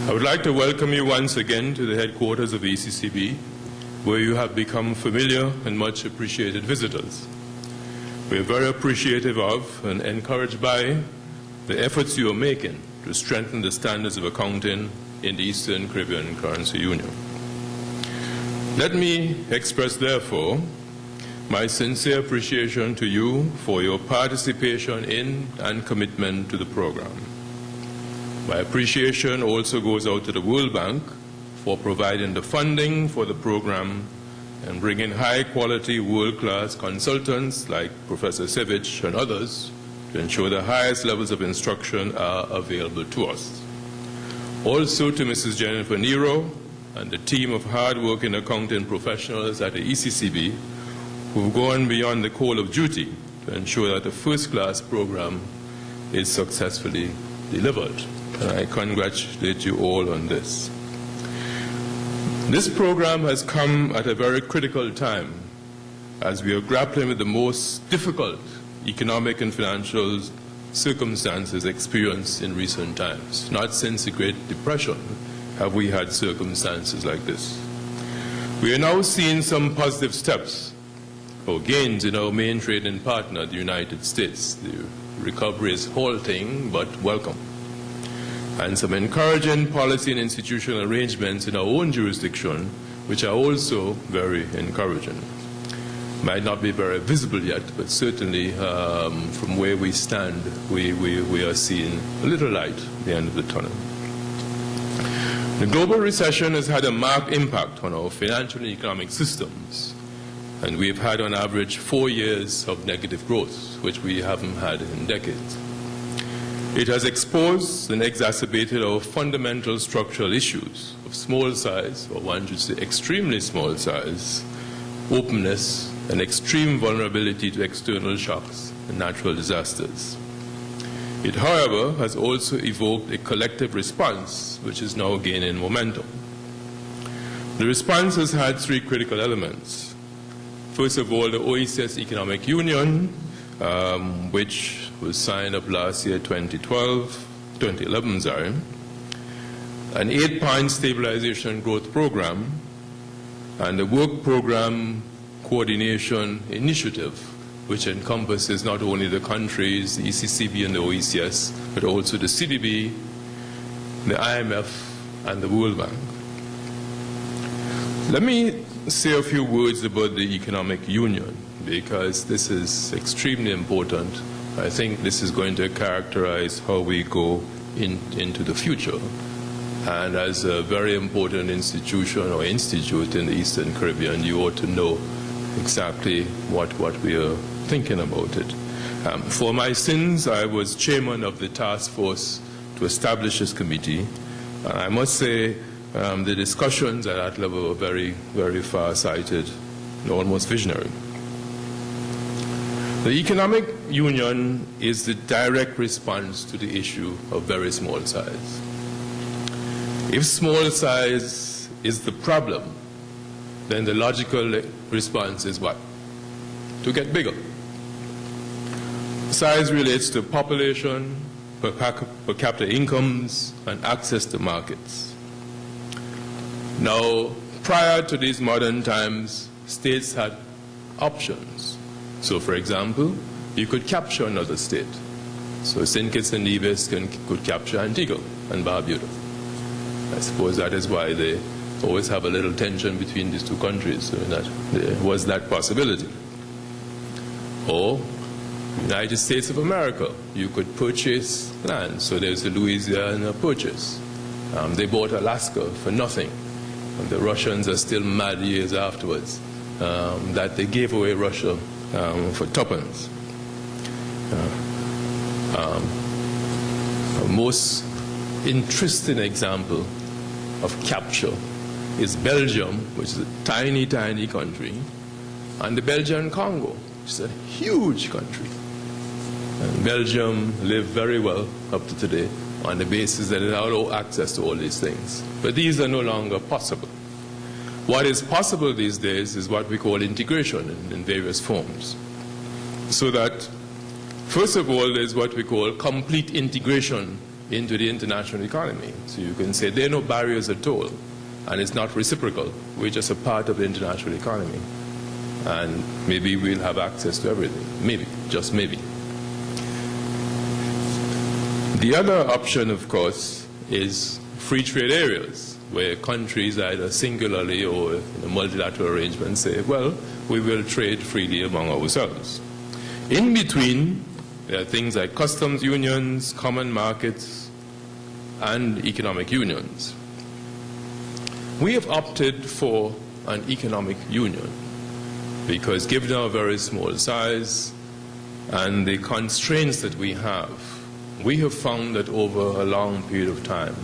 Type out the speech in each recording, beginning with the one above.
I would like to welcome you once again to the headquarters of ECCB, where you have become familiar and much appreciated visitors. We are very appreciative of and encouraged by the efforts you are making to strengthen the standards of accounting in the Eastern Caribbean Currency Union. Let me express, therefore, my sincere appreciation to you for your participation in and commitment to the program. My appreciation also goes out to the World Bank for providing the funding for the program and bringing high-quality, world-class consultants like Professor Sevich and others to ensure the highest levels of instruction are available to us. Also to Mrs. Jennifer Nero and the team of hard-working accounting professionals at the ECCB who've gone beyond the call of duty to ensure that the first-class program is successfully delivered. And I congratulate you all on this. This program has come at a very critical time as we are grappling with the most difficult economic and financial circumstances experienced in recent times. Not since the Great Depression have we had circumstances like this. We are now seeing some positive steps or gains in our main trading partner, the United States. The recovery is halting but welcome. And some encouraging policy and institutional arrangements in our own jurisdiction, which are also very encouraging. Might not be very visible yet, but certainly from where we stand, we are seeing a little light at the end of the tunnel. The global recession has had a marked impact on our financial and economic systems, and we've had on average 4 years of negative growth, which we haven't had in decades. It has exposed and exacerbated our fundamental structural issues of small size, or one should say extremely small size, openness, and extreme vulnerability to external shocks and natural disasters. It, however, has also evoked a collective response, which is now gaining momentum. The response has had three critical elements. First of all, the OECS Economic Union, which was signed up last year, 2011, an 8-point stabilization and growth program, and the work program coordination initiative, which encompasses not only the countries, the ECCB and the OECS, but also the CDB, the IMF, and the World Bank. Let me say a few words about the Economic Union, because this is extremely important. I think this is going to characterize how we go into the future. And as a very important institution or institute in the Eastern Caribbean, you ought to know exactly what we are thinking about it. For my sins, I was chairman of the task force to establish this committee. I must say the discussions at that level were very, very far-sighted and almost visionary. The Economic Union is the direct response to the issue of very small size. If small size is the problem, then the logical response is what? To get bigger. Size relates to population, per capita incomes, and access to markets. Now, prior to these modern times, states had options. So, for example, you could capture another state. So St. Kitts and Nevis could capture Antigua and Barbuda. I suppose that is why they always have a little tension between these two countries, so that there was that possibility. Or United States of America, you could purchase land. So there's the Louisiana Purchase. They bought Alaska for nothing. And the Russians are still mad years afterwards that they gave away Russia for tuppence. A most interesting example of capture is Belgium, which is a tiny, tiny country, and the Belgian Congo, which is a huge country. And Belgium lived very well up to today on the basis that it had no access to all these things. But these are no longer possible. What is possible these days is what we call integration in various forms. So that, first of all, there's what we call complete integration into the international economy. So you can say there are no barriers at all, and it's not reciprocal. We're just a part of the international economy. And maybe we'll have access to everything. Maybe, just maybe. The other option, of course, is free trade areas, where countries either singularly or in a multilateral arrangement say, well, we will trade freely among ourselves. In between, there are things like customs unions, common markets, and economic unions. We have opted for an economic union because given our very small size and the constraints that we have found that over a long period of time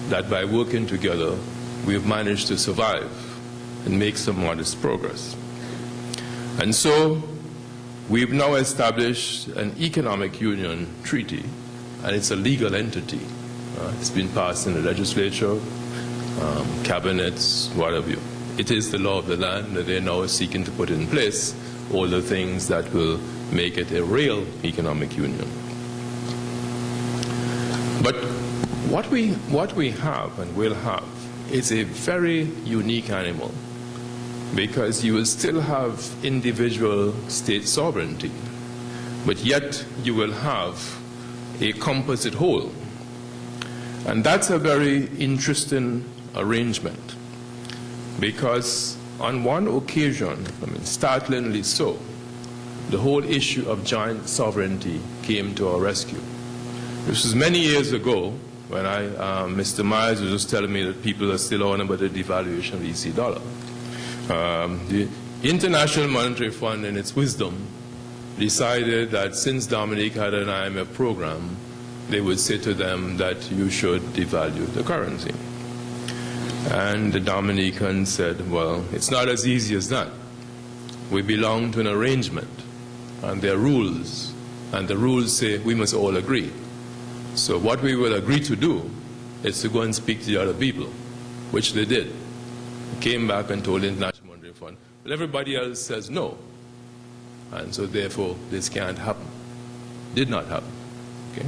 that by working together, we have managed to survive and make some modest progress. And so, we've now established an economic union treaty, and it's a legal entity. It's been passed in the legislature, cabinets, whatever. It is the law of the land that they're now seeking to put in place all the things that will make it a real economic union. But what we have and will have is a very unique animal, because you will still have individual state sovereignty, but yet you will have a composite whole. And that's a very interesting arrangement, because on one occasion, startlingly so, the whole issue of joint sovereignty came to our rescue. This was many years ago when Mr. Myers was just telling me that people are still on about the devaluation of the EC dollar. The International Monetary Fund, in its wisdom, decided that since Dominique had an IMF program, they would say to them that you should devalue the currency. And the Dominicans said, well, it's not as easy as that. We belong to an arrangement, and there are rules, and the rules say we must all agree. So what we will agree to do is to go and speak to the other people, which they did. Came back and told the International Monetary Fund, but everybody else says no. And so therefore, this can't happen. Did not happen. Okay?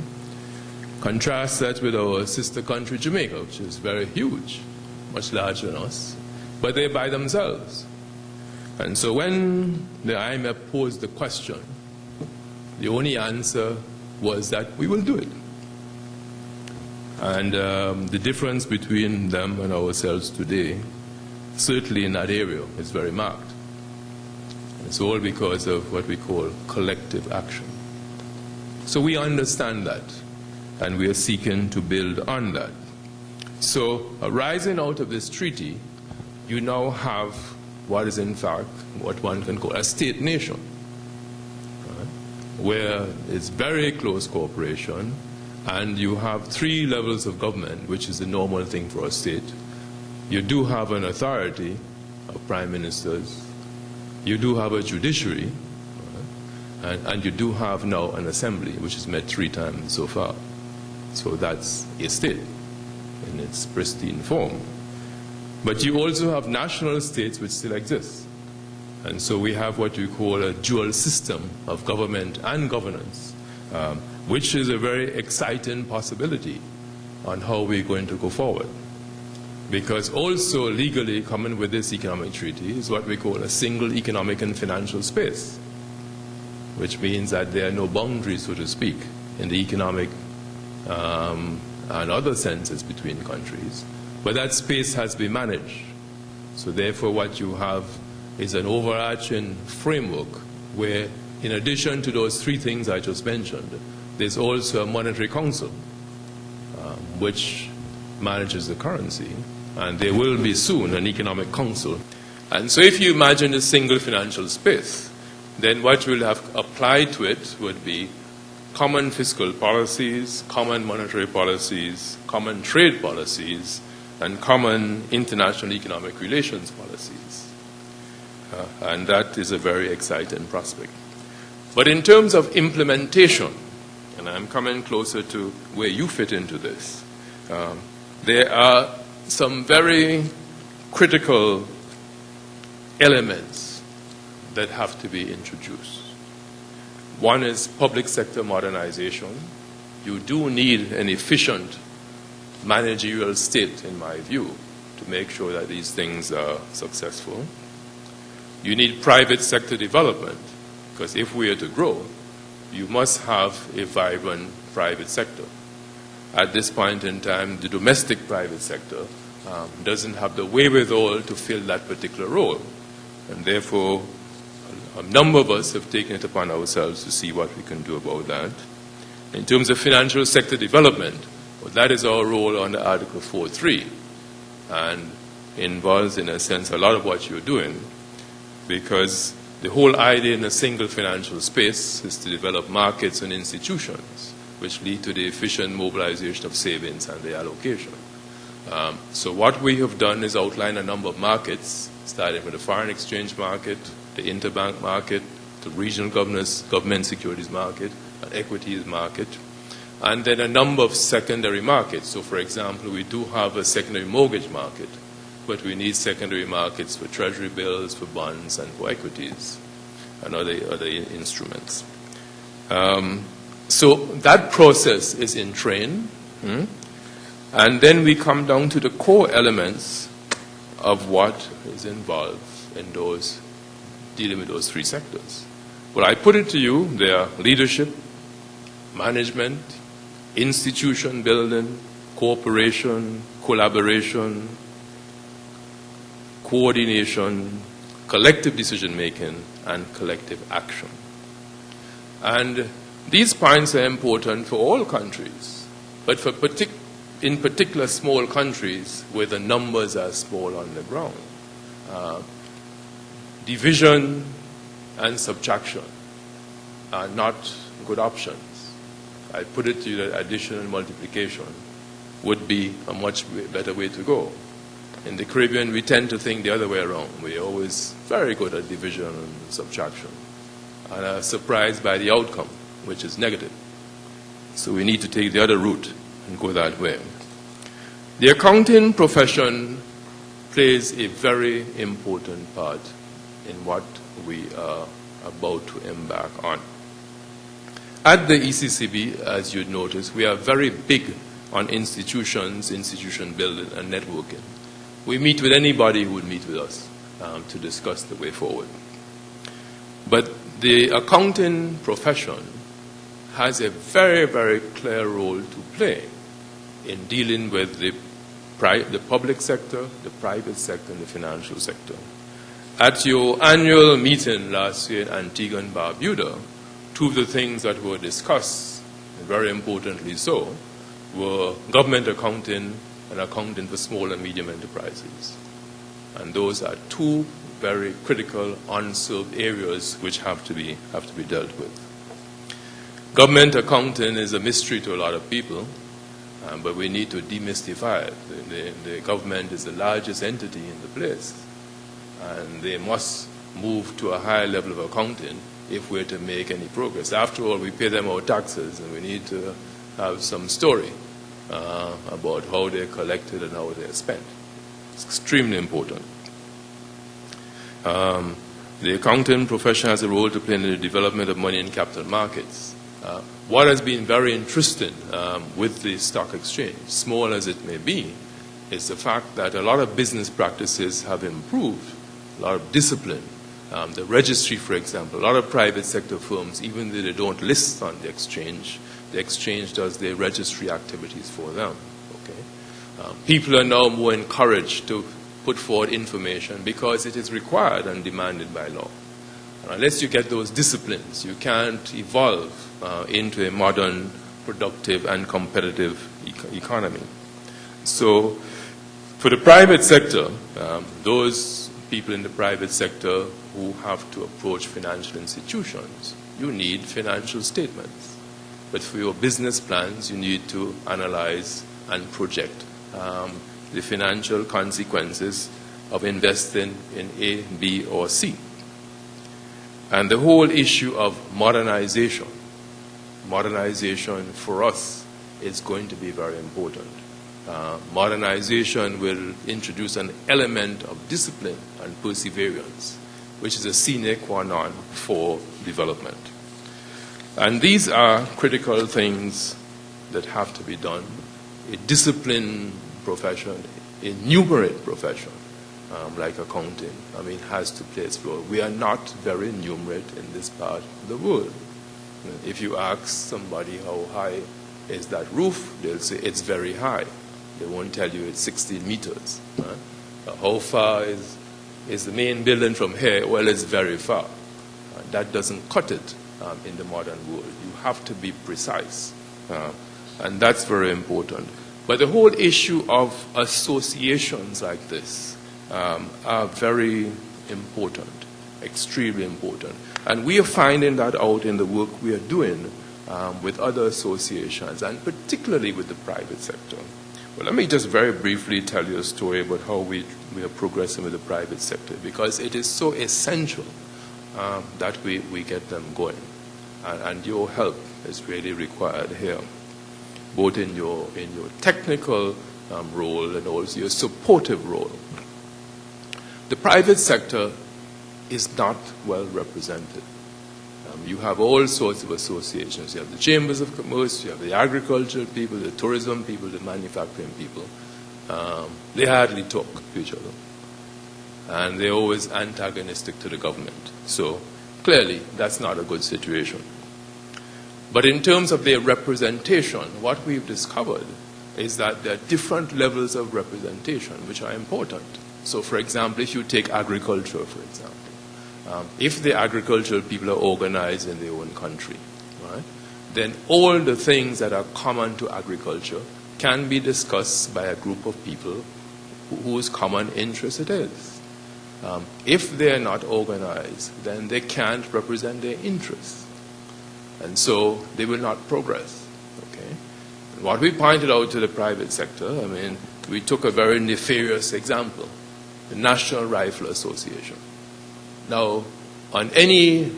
Contrast that with our sister country, Jamaica, which is very huge, much larger than us, but they're by themselves. And so when the IMF posed the question, the only answer was that we will do it. And the difference between them and ourselves today, certainly in that area, is very marked. It's all because of what we call collective action. So we understand that, and we are seeking to build on that. So arising out of this treaty, you now have what is in fact what one can call a state nation, right? Where it's very close cooperation, and you have three levels of government, which is the normal thing for a state. You do have an authority of prime ministers, you do have a judiciary, right? and you do have now an assembly, which has met 3 times so far. So that's a state in its pristine form. But you also have national states which still exist. And so we have what we call a dual system of government and governance, which is a very exciting possibility on how we're going to go forward. Because also legally coming with this economic treaty is what we call a single economic and financial space, which means that there are no boundaries, so to speak, in the economic and other senses between countries. But that space has been managed. So therefore what you have is an overarching framework where, in addition to those 3 things I just mentioned, there's also a monetary council which manages the currency, and there will be soon an economic council. And so if you imagine a single financial space, then what you'll have applied to it would be common fiscal policies, common monetary policies, common trade policies, and common international economic relations policies. And that is a very exciting prospect. But in terms of implementation, and I'm coming closer to where you fit into this, there are some very critical elements that have to be introduced. One is public sector modernization, you do need an efficient managerial state, in my view, to make sure that these things are successful. You need private sector development, because if we are to grow, you must have a vibrant private sector. At this point in time, the domestic private sector doesn't have the wherewithal to fill that particular role. And therefore, a number of us have taken it upon ourselves to see what we can do about that. In terms of financial sector development, well, that is our role under Article 4.3, and involves, in a sense, a lot of what you're doing, because the whole idea in a single financial space is to develop markets and institutions which lead to the efficient mobilization of savings and their allocation. So what we have done is outline a number of markets, starting with the foreign exchange market, the interbank market, the regional government securities market, an equities market, and then a number of secondary markets. So, for example, we do have a secondary mortgage market, but we need secondary markets for treasury bills, for bonds, and for equities, and other instruments. So that process is in train. And then we come down to the core elements of what is involved in those, dealing with those three sectors. Well, I put it to you, they are leadership, management, institution building, cooperation, collaboration, coordination, collective decision making, and collective action. And these points are important for all countries, but for in particular small countries where the numbers are small on the ground. Division and subtraction are not good options. I put it to you that addition and multiplication would be a much better way to go. In the Caribbean, we tend to think the other way around. We're always very good at division and subtraction, and are surprised by the outcome, which is negative. So we need to take the other route and go that way. The accounting profession plays a very important part in what we are about to embark on. At the ECCB, as you'd notice, we are very big on institutions, institution building, and networking. We meet with anybody who would meet with us to discuss the way forward. But the accounting profession has a very, very clear role to play in dealing with the public sector, the private sector, and the financial sector. At your annual meeting last year in Antigua and Barbuda, two of the things that were discussed, and very importantly so, were government accounting and accounting for small and medium enterprises. And those are two very critical unserved areas which have to be dealt with. Government accounting is a mystery to a lot of people, but we need to demystify it. The government is the largest entity in the place, and they must move to a higher level of accounting if we're to make any progress. After all, we pay them our taxes, and we need to have some story about how they're collected and how they're spent. It's extremely important. The accounting profession has a role to play in the development of money and capital markets. What has been very interesting with the stock exchange, small as it may be, is the fact that a lot of business practices have improved, a lot of discipline. The registry, for example, a lot of private sector firms, even though they don't list on the exchange does their registry activities for them. Okay? People are now more encouraged to put forward information because it is required and demanded by law. And unless you get those disciplines, you can't evolve into a modern, productive, and competitive economy. So for the private sector, those people in the private sector who have to approach financial institutions, you need financial statements. But for your business plans, you need to analyze and project the financial consequences of investing in A, B, or C. And the whole issue of modernization for us is going to be very important. Modernization will introduce an element of discipline and perseverance, which is a sine qua non for development. And these are critical things that have to be done, a disciplined profession, a numerate profession, like accounting, has to play its role. We are not very numerate in this part of the world. If you ask somebody how high is that roof, they'll say it's very high. They won't tell you it's 16 meters. How far is the main building from here? Well, it's very far. That doesn't cut it in the modern world. You have to be precise. And that's very important. But the whole issue of associations like this are very important, extremely important. And we are finding that out in the work we are doing with other associations, and particularly with the private sector. Well, let me just very briefly tell you a story about how we are progressing with the private sector, because it is so essential that we get them going. And your help is really required here, both in your technical role and also your supportive role. The private sector is not well represented. You have all sorts of associations. You have the chambers of commerce, you have the agricultural people, the tourism people, the manufacturing people. They hardly talk to each other. And they're always antagonistic to the government. So clearly, that's not a good situation. But in terms of their representation, what we've discovered is that there are different levels of representation which are important. So, for example, if you take agriculture, for example, if the agricultural people are organized in their own country, right, then all the things that are common to agriculture can be discussed by a group of people whose common interest it is. If they are not organized, then they can't represent their interests. And so they will not progress. Okay? And what we pointed out to the private sector, we took a very nefarious example, the National Rifle Association. Now, on any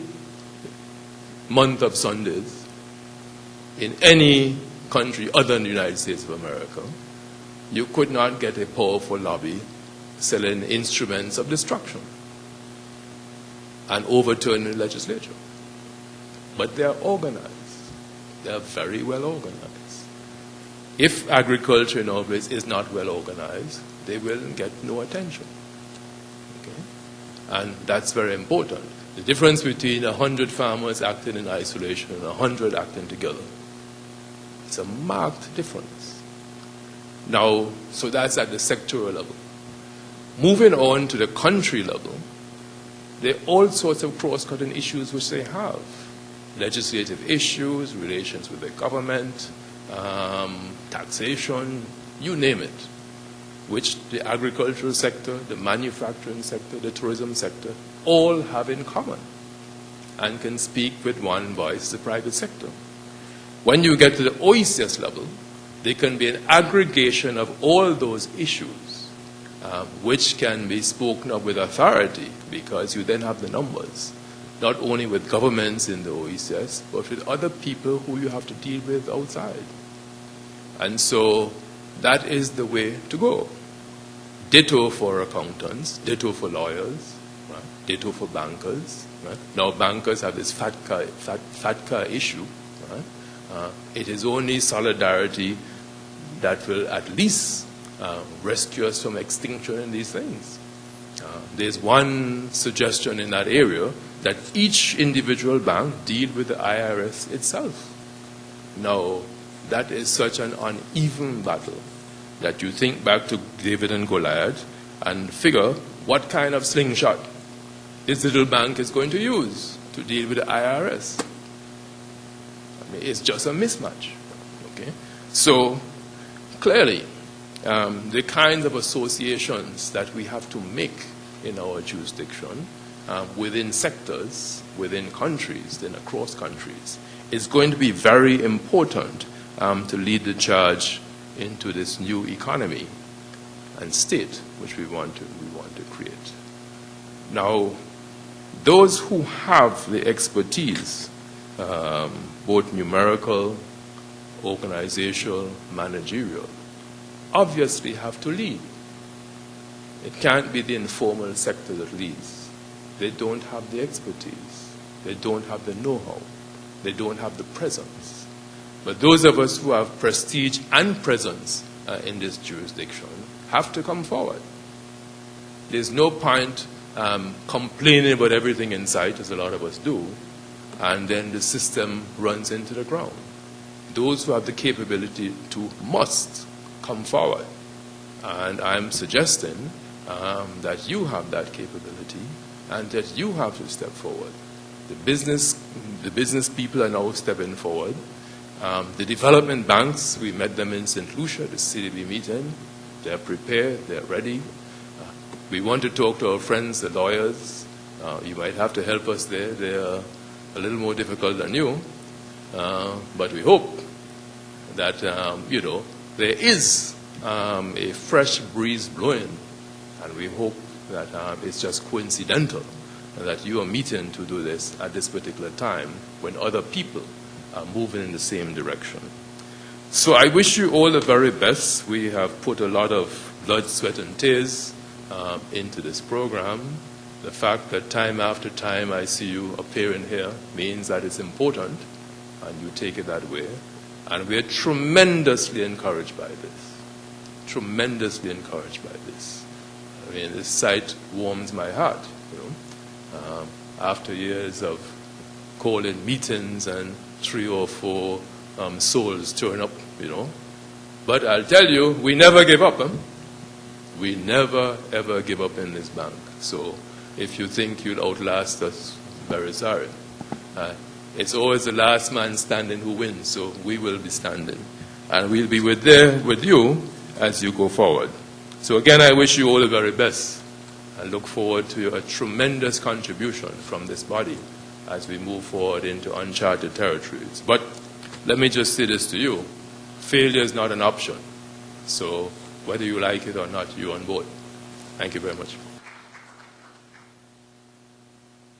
month of Sundays, in any country other than the United States of America, you could not get a powerful lobby selling instruments of destruction and overturn the legislature. But they are organized. They are very well organized. If agriculture in our place is not well organized, they will get no attention. Okay? And that's very important. The difference between 100 farmers acting in isolation and 100 acting together, it's a marked difference. Now, so that's at the sectoral level. Moving on to the country level, there are all sorts of cross-cutting issues which they have. Legislative issues, relations with the government, taxation, you name it, which the agricultural sector, the manufacturing sector, the tourism sector, all have in common and can speak with one voice, the private sector. When you get to the OECS level, there can be an aggregation of all those issues, which can be spoken of with authority, because you then have the numbers, not only with governments in the OECS, but with other people who you have to deal with outside. And so that is the way to go. Ditto for accountants, ditto for lawyers, right? Ditto for bankers. Right? Now bankers have this FATCA issue. Right? It is only solidarity that will at least rescue us from extinction in these things. There's one suggestion in that area, that each individual bank deal with the IRS itself. Now, that is such an uneven battle that you think back to David and Goliath and figure what kind of slingshot this little bank is going to use to deal with the IRS. It's just a mismatch. Okay? So, clearly, the kinds of associations that we have to make in our jurisdiction within sectors, within countries, then across countries, is going to be very important to lead the charge into this new economy and state which we want to create. Now, those who have the expertise, both numerical, organizational, managerial, obviously have to lead. It can't be the informal sector that leads. They don't have the expertise. They don't have the know-how. They don't have the presence. But those of us who have prestige and presence in this jurisdiction have to come forward. There's no point complaining about everything in sight, as a lot of us do, and then the system runs into the ground. Those who have the capability to must come forward. And I'm suggesting that you have that capability and that you have to step forward. The business people are now stepping forward. The development banks, we met them in St. Lucia, the CDB meeting. They're prepared, they're ready. We want to talk to our friends, the lawyers. You might have to help us there. They're a little more difficult than you. But we hope that, there is a fresh breeze blowing. And we hope that it's just coincidental that you are meeting to do this at this particular time when other people are moving in the same direction. So I wish you all the very best. We have put a lot of blood, sweat, and tears into this program. The fact that time after time I see you appearing here means that it's important, and you take it that way. And we are tremendously encouraged by this. Tremendously encouraged by this. I mean, this sight warms my heart, after years of calling meetings and 3 or 4 souls turn up, But I'll tell you, we never give up. We never, ever give up in this bank. So if you think you'll outlast us, very sorry. It's always the last man standing who wins, so we will be standing. And we'll be there with you as you go forward. So again, I wish you all the very best. I look forward to a tremendous contribution from this body as we move forward into uncharted territories. But let me just say this to you. Failure is not an option. So whether you like it or not, you're on board. Thank you very much.